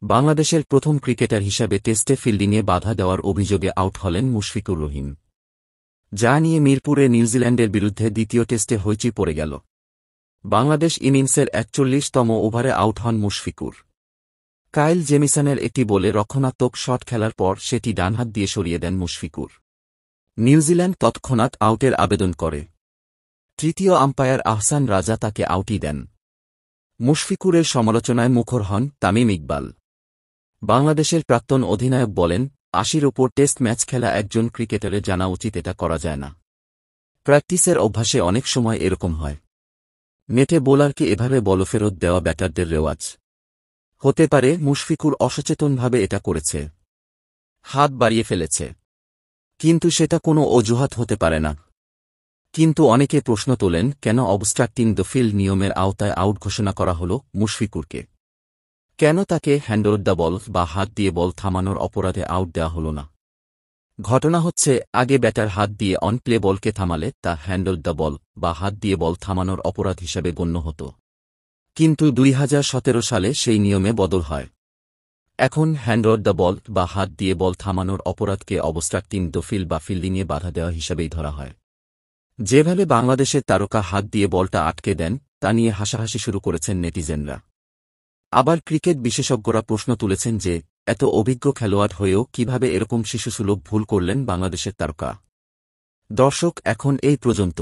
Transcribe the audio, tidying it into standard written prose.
বাংলাদেশের প্রথম ক্রিকেটার হিসাবে টেস্টে ফিল্ডিংয়ে বাধা দেওয়ার অভিযোগে আউট হলেন মুশফিকুর রহিম। যা নিয়ে মিরপুরে নিউজিল্যান্ডের বিরুদ্ধে দ্বিতীয় টেস্টে হইচই পড়ে গেল। বাংলাদেশ ইনিংসের ৪১তম ওভারে আউট হন মুশফিকুর। কাইল জেমিসনের একটি বলে রক্ষণাত্মক শট খেলার পর সেটি ডানহাত দিয়ে সরিয়ে দেন মুশফিকুর। নিউজিল্যান্ড তৎক্ষণাৎ আউটের আবেদন করে। তৃতীয় আম্পায়ার আহসান রাজা তাকে আউটই দেন। মুশফিকুরের সমালোচনায় মুখর হন তামিম ইকবাল। বাংলাদেশের প্রাক্তন অধিনায়ক বলেন, ৮০-র ওপর টেস্ট ম্যাচ খেলা একজন ক্রিকেটারের জানা উচিত এটা করা যায় না। প্র্যাকটিসের অভ্যাসে অনেক সময় এরকম হয়। নেটে বোলারকে এভাবে বল ফেরত দেওয়া ব্যাটারদের রেওয়াজ। হতে পারে মুশফিকুর অসচেতনভাবে এটা করেছে, হাত বাড়িয়ে ফেলেছে, কিন্তু সেটা কোনো অজুহাত হতে পারে না। কিন্তু অনেকে প্রশ্ন তোলেন, কেন অবস্ট্রাক্টিং দ্য ফিল্ড নিয়মের আওতায় আউট ঘোষণা করা হল মুশফিকুরকে? কেন তাকে হ্যান্ডল দ্য বল বা হাত দিয়ে বল থামানোর অপরাধে আউট দেওয়া হল না? ঘটনা হচ্ছে, আগে ব্যাটার হাত দিয়ে অন প্লে বলকে থামালে তা হ্যান্ডল দ্য বল বা হাত দিয়ে বল থামানোর অপরাধ হিসাবে গণ্য হতো। কিন্তু ২০১৭ সালে সেই নিয়মে বদল হয়। এখন হ্যান্ডল দ্য বল বা হাত দিয়ে বল থামানোর অপরাধকে অবস্ট্রাক্টিং দ্য ফিল্ড বা ফিল্ডিংয়ে বাধা দেওয়া হিসাবেই ধরা হয়। যেভাবে বাংলাদেশের তারকা হাত দিয়ে বলটা আটকে দেন, তা নিয়ে হাসাহাসি শুরু করেছেন নেটিজেনরা। আবার ক্রিকেট বিশেষজ্ঞরা প্রশ্ন তুলেছেন যে, এত অভিজ্ঞ খেলোয়াড় হয়েও কিভাবে এরকম শিশুসুলভ ভুল করলেন বাংলাদেশের তারকা। দর্শক, এখন এই পর্যন্ত।